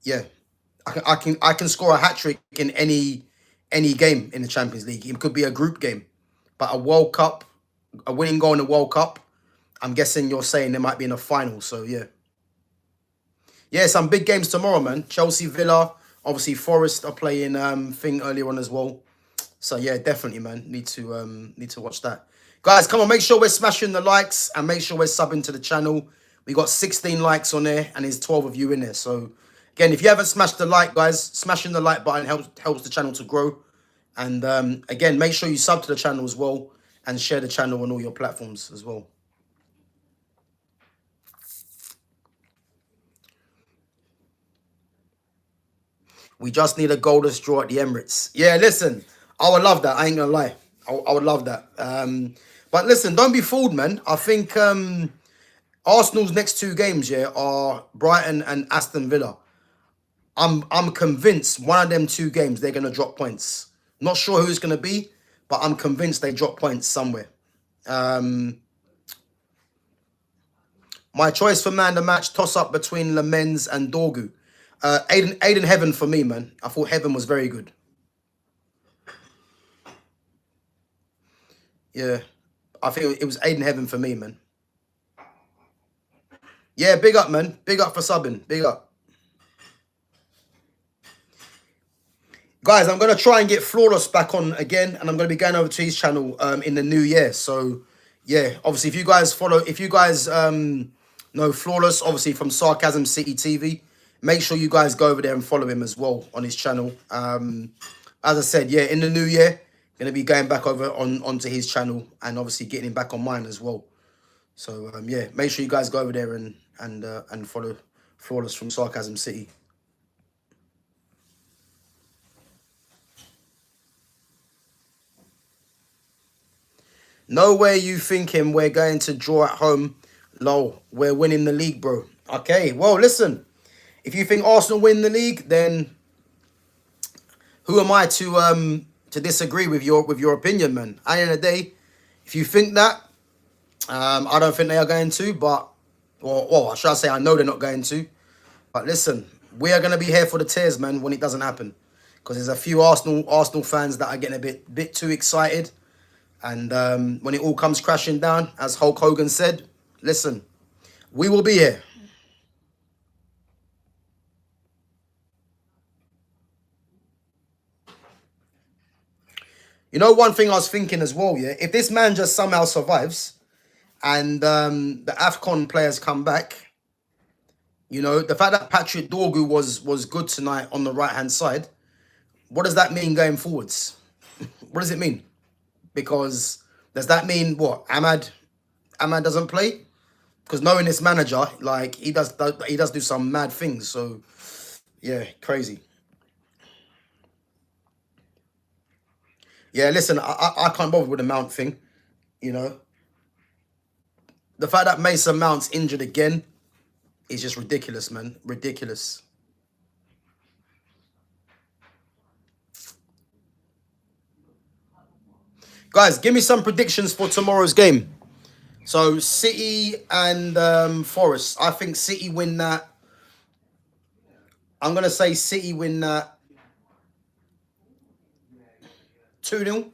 yeah. I can score a hat-trick in any game in the Champions League. It could be a group game. But a World Cup, a winning goal in the World Cup, I'm guessing you're saying they might be in a final. So, yeah. Yeah, some big games tomorrow, man. Chelsea, Villa, obviously Forest are playing thing earlier on as well. So yeah, definitely, man. Need to watch that. Guys, come on, make sure we're smashing the likes and make sure we're subbing to the channel. We got 16 likes on there and there's 12 of you in there. So again, if you haven't smashed the like, guys, smashing the like button helps the channel to grow. And again, make sure you sub to the channel as well and share the channel on all your platforms as well. We just need a golden straw at the Emirates. Yeah, listen, I would love that. I ain't gonna lie. I would love that. But listen, don't be fooled, man. I think Arsenal's next 2 games, yeah, are Brighton and Aston Villa. I'm convinced one of them 2 games they're gonna drop points. Not sure who it's gonna be, but I'm convinced they drop points somewhere. My choice for man of the match, toss up between Lamens and Dorgu. Aiden Heaven for me, man. I thought Heaven was very good. Yeah. I think it was Aiden Heaven for me, man. Yeah, big up, man. Big up for subbing. Big up. Guys, I'm going to try and get Flawless back on again. And I'm going to be going over to his channel in the new year. So, yeah. Obviously, if you guys know Flawless, obviously from Sarcasm City TV, make sure you guys go over there and follow him as well on his channel. As I said, yeah, in the new year, going to be going back over onto his channel and obviously getting him back on mine as well. So, yeah, make sure you guys go over there and follow Flawless from Sarcasm City. No way you thinking we're going to draw at home. Lol, we're winning the league, bro. Okay, well, listen. If you think Arsenal win the league, then who am I to disagree with your opinion, man? At the end of the day, if you think that, I don't think they are going to, but well, should I say I know they're not going to. But listen, we are going to be here for the tears, man, when it doesn't happen, because there's a few Arsenal fans that are getting a bit too excited, and when it all comes crashing down, as Hulk Hogan said, listen, we will be here. You know, one thing I was thinking as well, yeah? If this man just somehow survives and the AFCON players come back, you know, the fact that Patrick Dorgu was good tonight on the right-hand side, what does that mean going forwards? What does it mean? Because does that mean what? Ahmad doesn't play? Because knowing this manager, like he does do some mad things. So yeah, crazy. Yeah, listen, I can't bother with the Mount thing. You know, the fact that Mason Mount's injured again is just ridiculous, man. Ridiculous. Guys, give me some predictions for tomorrow's game. So City and Forest. I think City win that. I'm gonna say City win that 2-0. I'm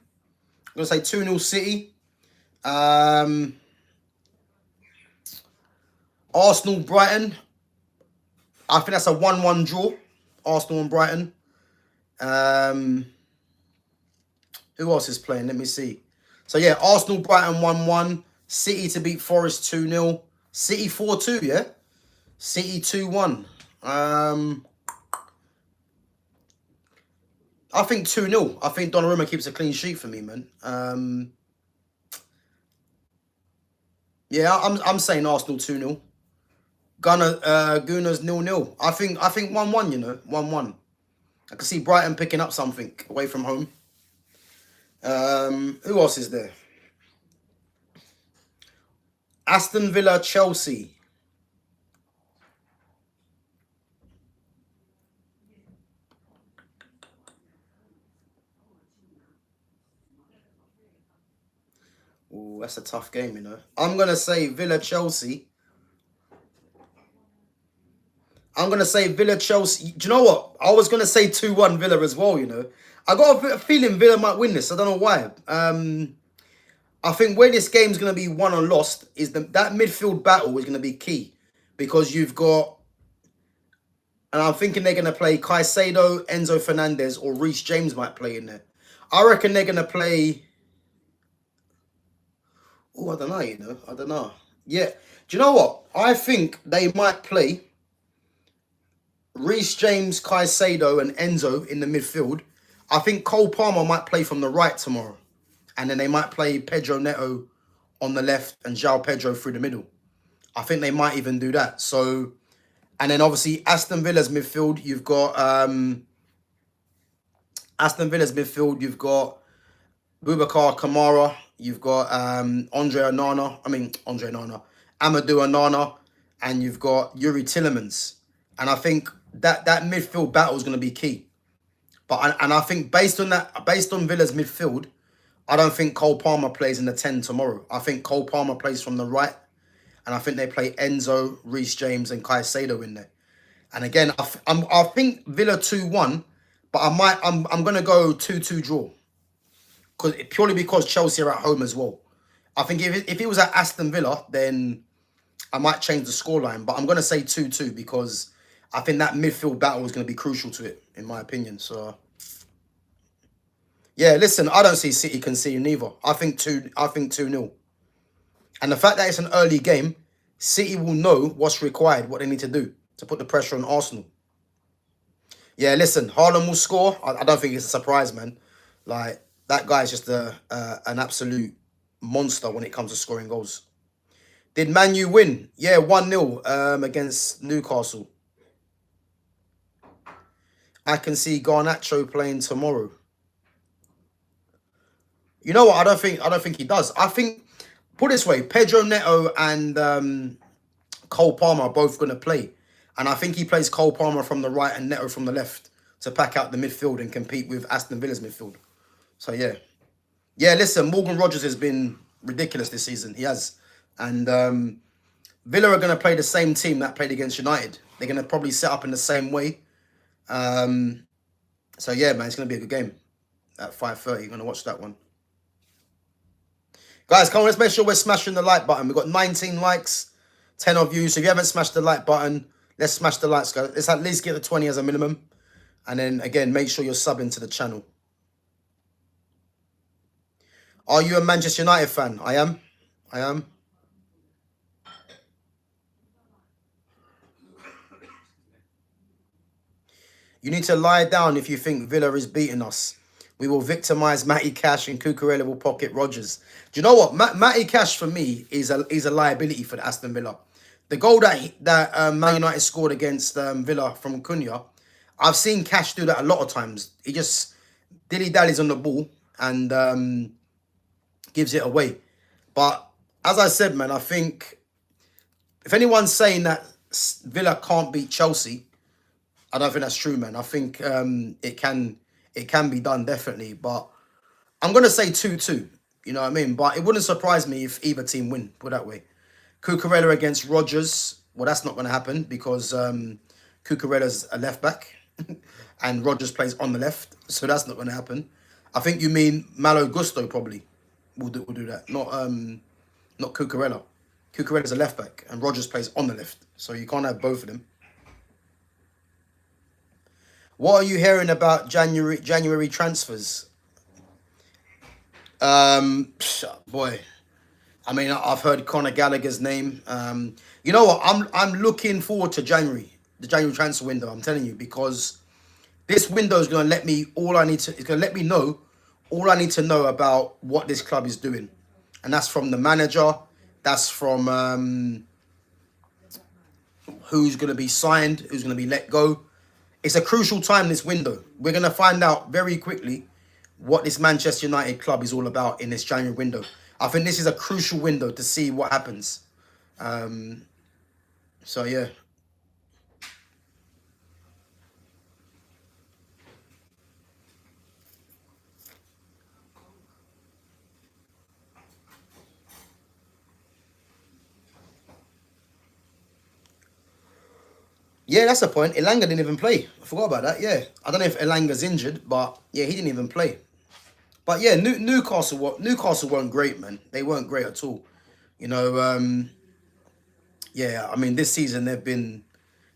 gonna say 2-0 City. Um, Arsenal Brighton. I think that's a 1-1 draw. Arsenal and Brighton. Um, who else is playing? Let me see. So yeah, Arsenal Brighton 1-1. City to beat Forest 2-0. City 4-2, yeah? City 2-1. I think 2-0. I think Donnarumma keeps a clean sheet for me, man. Yeah, I'm saying Arsenal 2-0. Gunners 0-0. I think 1-1, you know, 1-1. I can see Brighton picking up something away from home. Who else is there? Aston Villa, Chelsea. Ooh, that's a tough game, you know. I'm gonna say Villa, Chelsea. I'm gonna say Villa, Chelsea. Do you know what? I was gonna say 2-1 Villa as well, you know. I got a feeling Villa might win this. I don't know why. I think where this game's going to be won or lost is that midfield battle is going to be key. Because you've got... And I'm thinking they're going to play Caicedo, Enzo Fernandez, or Reece James might play in there. I reckon they're going to play... Oh, I don't know, you know. I don't know. Yeah. Do you know what? I think they might play Reece James, Caicedo, and Enzo in the midfield. I think Cole Palmer might play from the right tomorrow. And then they might play Pedro Neto on the left and João Pedro through the middle. I think they might even do that. So, and then obviously Aston Villa's midfield, you've got Boubacar Kamara, you've got Amadou Onana, and you've got Yuri Tillemans. And I think that midfield battle is going to be key. But I think based on Villa's midfield, I don't think Cole Palmer plays in the 10 tomorrow. I think Cole Palmer plays from the right. And I think they play Enzo, Reece James, and Caicedo in there. And again, I think Villa 2-1, but I'm gonna go 2-2 draw. Purely because Chelsea are at home as well. I think if it was at Aston Villa, then I might change the scoreline. But I'm gonna say 2-2 because I think that midfield battle is gonna be crucial to it, in my opinion. So yeah, listen, I don't see City conceding neither. I think 2-0. And the fact that it's an early game, City will know what's required, what they need to do to put the pressure on Arsenal. Yeah, listen, Haaland will score. I don't think it's a surprise, man. Like, that guy's just an absolute monster when it comes to scoring goals. Did Man U win? Yeah, 1-0 against Newcastle. I can see Garnacho playing tomorrow. You know what? I don't think he does. I think, put it this way, Pedro Neto and Cole Palmer are both going to play. And I think he plays Cole Palmer from the right and Neto from the left to pack out the midfield and compete with Aston Villa's midfield. So, yeah. Yeah, listen, Morgan Rogers has been ridiculous this season. He has. And Villa are going to play the same team that played against United. They're going to probably set up in the same way. So, yeah, man, it's going to be a good game at 5:30. You're going to watch that one. Guys, come on, let's make sure we're smashing the like button. We've got 19 likes, 10 of you. So if you haven't smashed the like button, let's smash the likes, guys. Let's at least get the 20 as a minimum. And then, again, make sure you're subbing to the channel. Are you a Manchester United fan? I am. I am. You need to lie down if you think Villa is beating us. We will victimise Matty Cash and Cucurella will pocket Rodgers. Do you know what? Matty Cash for me is a liability for the Aston Villa. The goal that Man United scored against Villa from Cunha, I've seen Cash do that a lot of times. He just dilly dallies on the ball and gives it away. But as I said, man, I think if anyone's saying that Villa can't beat Chelsea, I don't think that's true, man. I think it can be done definitely, but I'm gonna say 2-2. You know what I mean? But it wouldn't surprise me if either team win. Put it that way. Cucurella against Rodgers. Well, that's not gonna happen because Cucurella's a left back, and Rodgers plays on the left, so that's not gonna happen. I think you mean Malo Gusto probably will do that. Not Cucurella. Cucurella's a left back, and Rodgers plays on the left, so you can't have both of them. What are you hearing about January transfers? Boy, I mean, I've heard Conor Gallagher's name. You know what? I'm looking forward to January, the January transfer window. I'm telling you because this window is going to let me all I need to. It's going to let me know all I need to know about what this club is doing, and that's from the manager. That's from who's going to be signed, who's going to be let go. It's a crucial time, this window. We're going to find out very quickly what this Manchester United club is all about in this January window. I think this is a crucial window to see what happens. So, yeah. Yeah, that's the point. Elanga didn't even play. I forgot about that. Yeah. I don't know if Elanga's injured, but yeah, he didn't even play. But yeah, Newcastle weren't great, man. They weren't great at all. You know, yeah, I mean this season they've been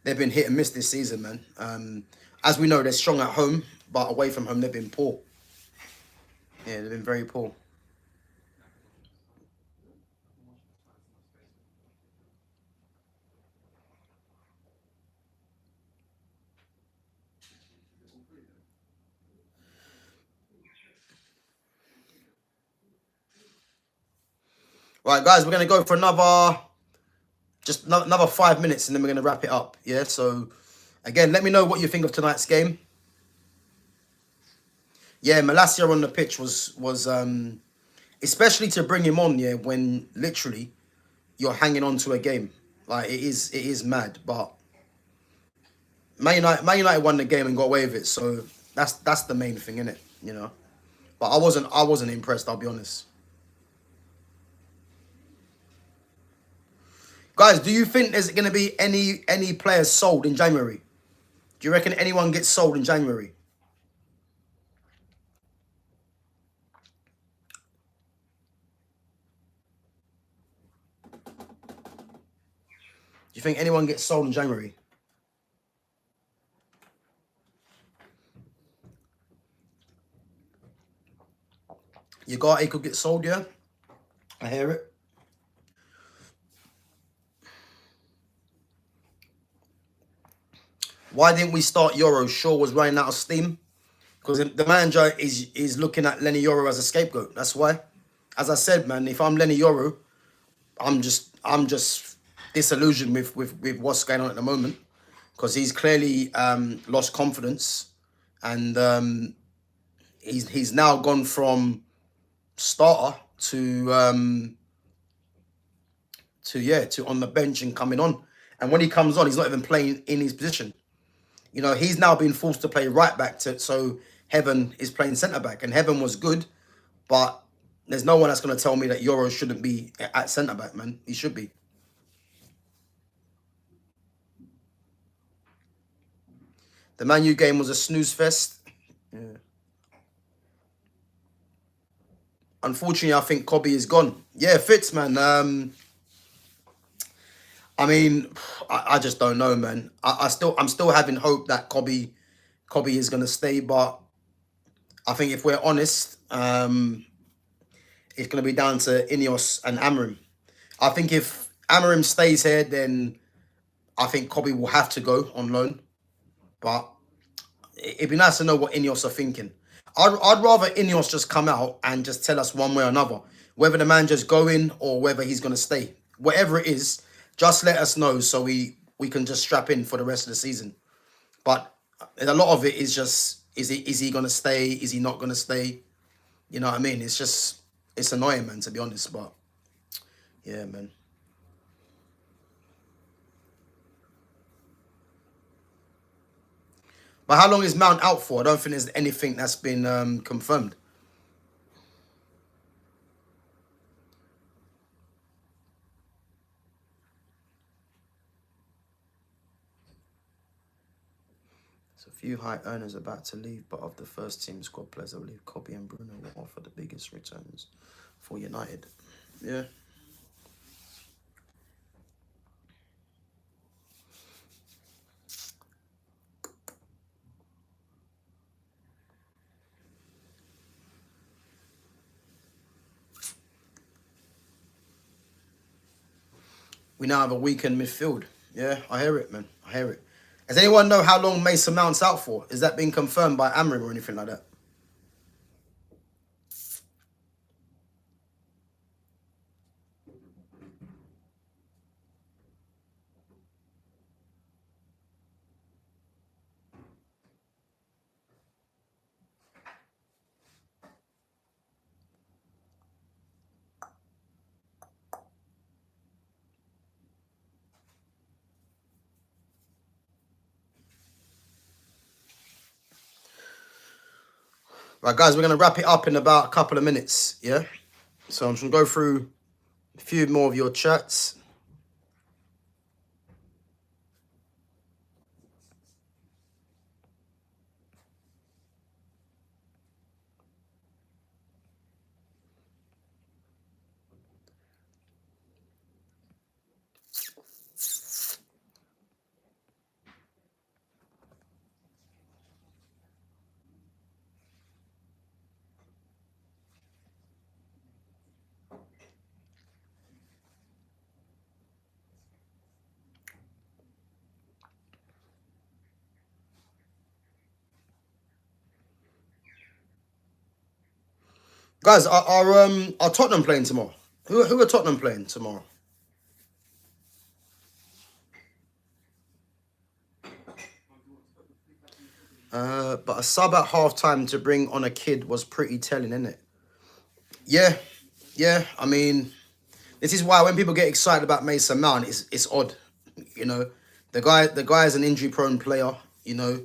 hit and miss this season, man. As we know, they're strong at home, but away from home they've been poor. Yeah, they've been very poor. Right, guys, we're gonna go for another 5 minutes, and then we're gonna wrap it up. Yeah. So, again, let me know what you think of tonight's game. Yeah, Malacia on the pitch was especially to bring him on. Yeah, when literally you're hanging on to a game, like it is mad. But Man United won the game and got away with it. So that's the main thing, innit? You know. But I wasn't impressed. I'll be honest. Guys, do you think there's going to be any players sold in January? Do you reckon anyone gets sold in January? Do you think anyone gets sold in January? Ugarte could get sold, yeah? I hear it. Why didn't we start Euro? Shaw was running out of steam. Because the manager is looking at Lenny Euro as a scapegoat. That's why. As I said, man, if I'm Lenny Euro, I'm just disillusioned with what's going on at the moment. Because he's clearly lost confidence. And he's now gone from starter to on the bench and coming on. And when he comes on, he's not even playing in his position. You know, he's now been forced to play right back so Heaven is playing centre back. And Heaven was good, but there's no one that's going to tell me that Euro shouldn't be at centre back, man. He should be. The Man U game was a snooze fest. Yeah. Unfortunately, I think Kobe is gone. Yeah, Fitz, man. I mean, I just don't know, man. I'm still having hope that Kobe is gonna stay, but I think if we're honest, it's going to be down to Ineos and Amorim. I think if Amorim stays here, then I think Kobe will have to go on loan. But it'd be nice to know what Ineos are thinking. I'd rather Ineos just come out and just tell us one way or another, whether the manager's going or whether he's going to stay. Whatever it is, just let us know so we can just strap in for the rest of the season. But a lot of it is just, is he going to stay? Is he not going to stay? You know what I mean? It's annoying, man, to be honest. But yeah, man. But how long is Mount out for? I don't think there's anything that's been confirmed. There's a few high earners about to leave, but of the first team squad players, I believe Kobe and Bruno will offer the biggest returns for United. Yeah. We now have a weakened midfield. Yeah, I hear it, man. I hear it. Does anyone know how long Mason Mount's out for? Is that being confirmed by Amorim or anything like that? Right, guys, we're going to wrap it up in about a couple of minutes, yeah? So I'm just going to go through a few more of your chats. Guys, are Tottenham playing tomorrow? Who are Tottenham playing tomorrow? But a sub at half-time to bring on a kid was pretty telling, isn't it? Yeah, yeah. I mean, this is why when people get excited about Mason Mount, it's odd. You know, the guy is an injury-prone player, you know,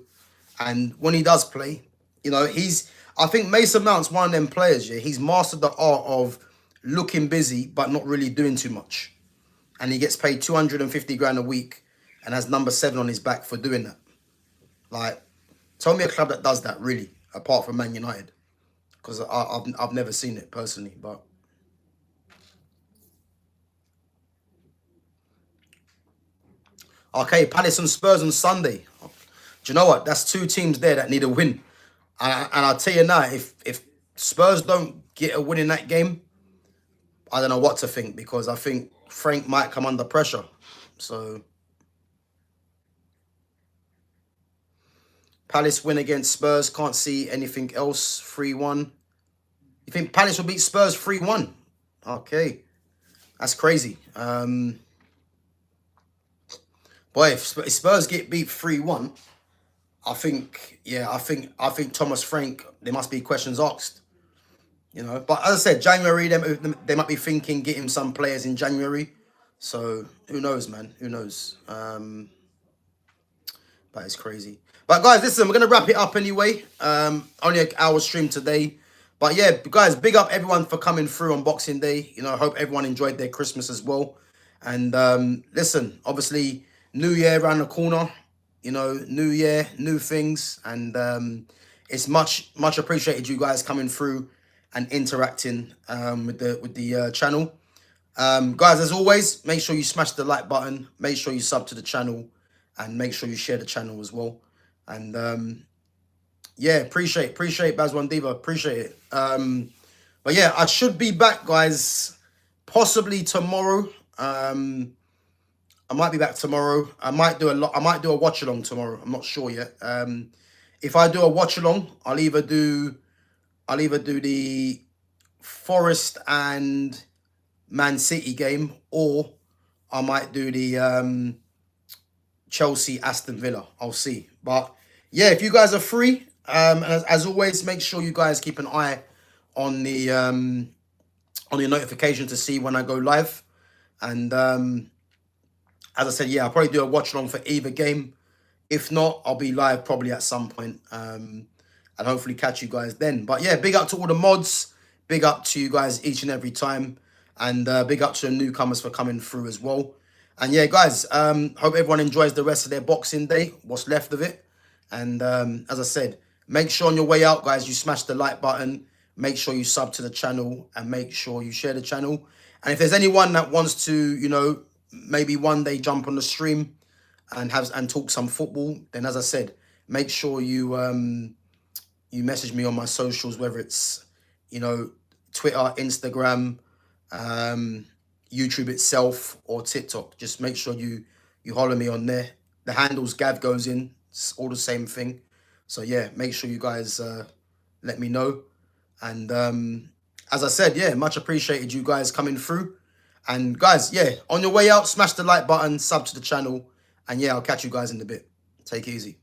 and when he does play, you know, I think Mason Mount's one of them players, yeah. He's mastered the art of looking busy but not really doing too much. And he gets paid 250 grand a week and has number 7 on his back for doing that. Like, tell me a club that does that, really, apart from Man United. Because I've never seen it personally, but... Okay, Palace and Spurs on Sunday. Do you know what? That's two teams there that need a win. And I'll tell you now, if Spurs don't get a win in that game, I don't know what to think, because I think Frank might come under pressure. So, Palace win against Spurs. Can't see anything else. 3-1. You think Palace will beat Spurs 3-1? Okay. That's crazy. Boy, if Spurs get beat 3-1, I think, yeah, I think Thomas Frank, there must be questions asked. You know, but as I said, January, they might be thinking getting some players in January. So who knows, man? Who knows? That is crazy. But guys, listen, we're gonna wrap it up anyway. Only an hour stream today. But yeah, guys, big up everyone for coming through on Boxing Day. You know, I hope everyone enjoyed their Christmas as well. And listen, obviously, New Year around the corner. You know, New Year, new things, and it's much appreciated you guys coming through and interacting with the channel. Guys, as always, make sure you smash the like button. Make sure you sub to the channel, and make sure you share the channel as well. And yeah, appreciate Baz One Diva, appreciate it. But yeah, I should be back, guys, possibly tomorrow. I might be back tomorrow. I might do a lot. I might do a watch along tomorrow. I'm not sure yet. If I do a watch along, I'll either do the Forest and Man City game, or I might do the Chelsea Aston Villa. I'll see. But yeah, if you guys are free, as always, make sure you guys keep an eye on the notification to see when I go live. And as I said, yeah, I'll probably do a watch along for either game. If not, I'll be live probably at some point, and hopefully catch you guys then. But yeah, big up to all the mods. Big up to you guys each and every time. And big up to the newcomers for coming through as well. And yeah, guys, hope everyone enjoys the rest of their Boxing Day, what's left of it. And as I said, make sure on your way out, guys, you smash the like button. Make sure you sub to the channel and make sure you share the channel. And if there's anyone that wants to, maybe one day jump on the stream and talk some football, then as I said, make sure you you message me on my socials, whether it's Twitter, Instagram, YouTube itself, or TikTok. Just make sure you holler me on there. The handle's GavGoesIn. It's all the same thing. So yeah, make sure you guys let me know. And as I said, yeah, much appreciated you guys coming through. And guys, yeah, on your way out, smash the like button, sub to the channel. And yeah, I'll catch you guys in a bit. Take it easy.